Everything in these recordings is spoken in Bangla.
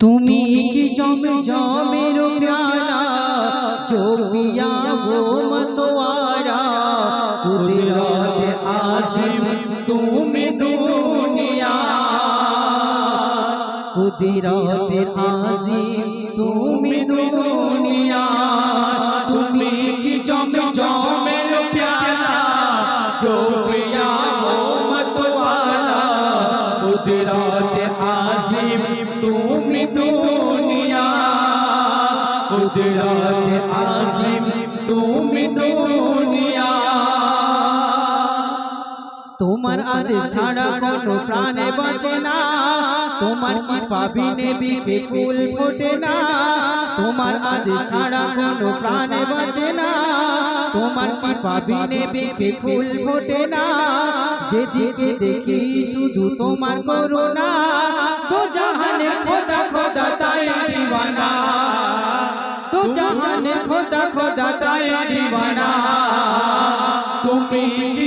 তুমি কি জমের प्याला जो पिया वो मतवारा कुदरत आज़िम तुम दुनिया कुदरत आज़िम तुम दुनिया তুমি কি জমের प्याला जो पिया वो मतवारा कुदरत आज़िम तुम दुनिया कुदरत आज़िम तुम दुनिया তোমার আদেশ ছাড়া কোনো প্রাণে বাঁচে না তোমার কি পাবি নেবিকে ফুল ফোটে না তোমার আদেশ ছাড়া কোনো প্রাণে বাঁচে না তোমার কি পাবি নেবিকে ফুল ফোটে না যেদিকে দেখি শুধু তোমার করুণা তো জাহানের খোদা খোদা তাই দিওয়ানা তো জাহানের খোদা খোদা তাই দিওয়ানা তুমি কি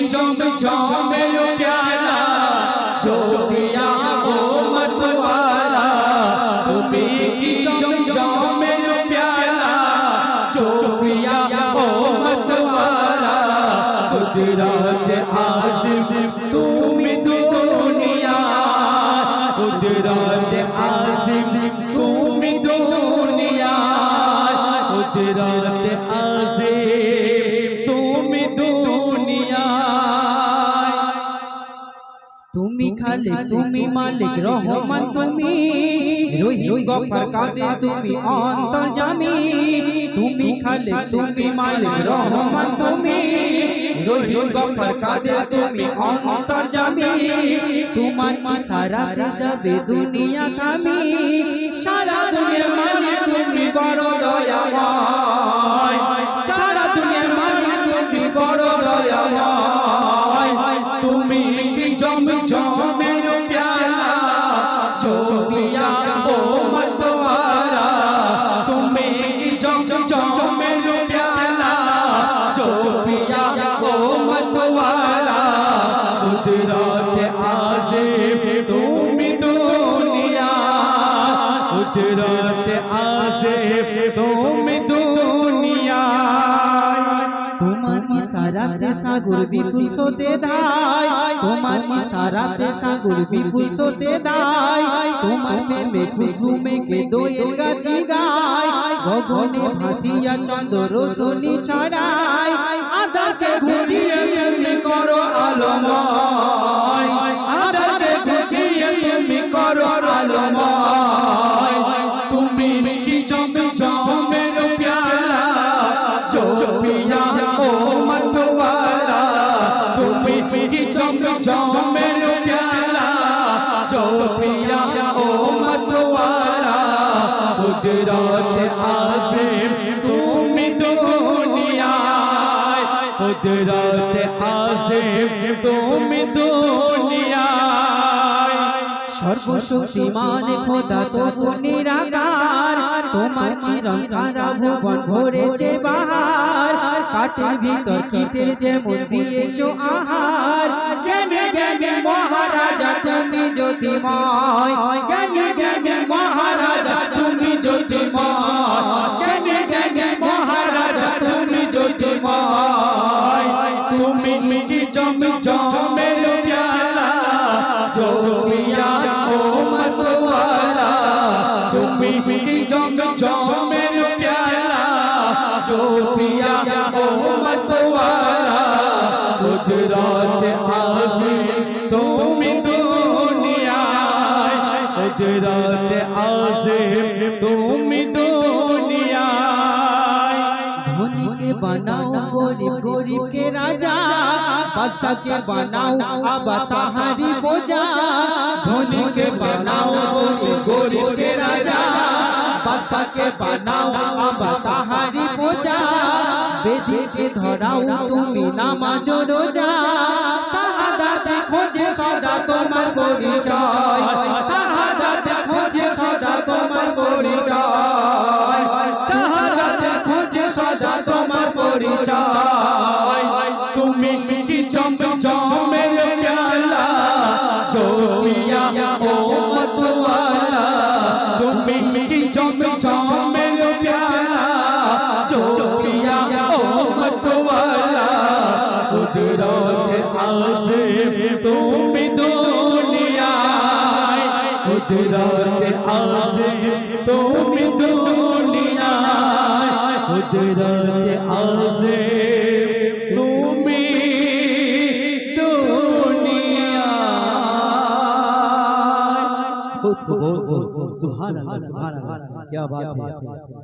জমের प्याला जो पिया वो मतवाला তুমি কি জমের प्याला जो पिया वो मतवाला कुदरत आज़िम तुम दुनिया कुदरत आज़िम तुम दुनिया कुदरत आज़िम तुम दुनिया তুমি খালিক তুমি মালিক রহমান তুমি রহিম গফফার কাদের তুমি অন্তর্যামী তুমি খালিক তুমি মালিক রহমান তুমি রহিম গফফার কাদের তুমি অন্তর্যামী তোমার ইশারাতে যাবে দুনিয়া থামি সারা দুনিয়ার মালিক তুমি বড় দয়াময় সারা দুনিয়ার মালিক তুমি বড় দয়াময় তুমি কি জমের प्याला जो पिया वो मतवारा তুমি কি জমের प्याला जो पिया वो मतवारा कुदरत आज़िम तुम दुनिया कुदरत आज़िम तुम दुनिया তোমার ইশারাতে সাগর বিপুল সোতে দায় তোমার ইশারাতে সাগর বিপুল সোতে দায় তোমার প্রেমে ঘুমে কে দোয়েল গাছি গায় গগনে ভাসিয়া চন্দ্র রোশনি ছড়ায় আদাকে ঘুচিয়ে তুমি করো আলোময় আদাকে ঘুচিয়ে তুমি করো আলোময় তুমি কি জমের प्याला जो पिया वो मतवाला তুমি কি জমের प्याला जो पिया वो मतवाला कुदरत आज़िम तुम दुनिया कुदरत आज़िम तुम दुनिया সর্বশক্তিমান খোদা তবু নিরাকার তোমার কিরণ সারা ভুবন ভরেছে বাহার কাটের ভিতর কীটের যেমন দিয়েছো আহার জ্ঞানে জ্ঞানে মহারাজা তুমি জ্যোতির্ময় জ্ঞানে জ্ঞানে মহারাজা তুমি জ্যোতির্ময় জ্ঞানে জ্ঞানে মহারাজা তুমি জ্যোতির্ময় তুমি কি জমের प्याला जो पिया वो मतवाला তুমি কি জমের प्याला जो पिया वो मतवाला कुदरत आज़िम तुम दुनिया कुदरत आज़िम तुम दुनिया धनी के बनाओ गरीब गरीब के राजा बादशाह के बनाओ अब ताहारी बोझा धनी के बनाओ गरीब के राजा बादशाह के बनाओ अब ताहारी बोझा बेदी के धराओ তুমি নামাজ রোজা শাহাদাতে খোঁজে সদা তোমার পরিচয় শাহাদাতে খোঁজে সদা তোমার পরিচয় শাহাদাতে খোঁজে সদা তোমার পরিচয় তুমি কি জমের प्याला जो पिया वो मतवाला তুমি कुदरत आज़िम तुम दुनियाए कुदरत आज़िम तुम दुनियाए कुदरत आज़िम तुम दुनियाए। बहुत सुभान अल्लाह, क्या बात है।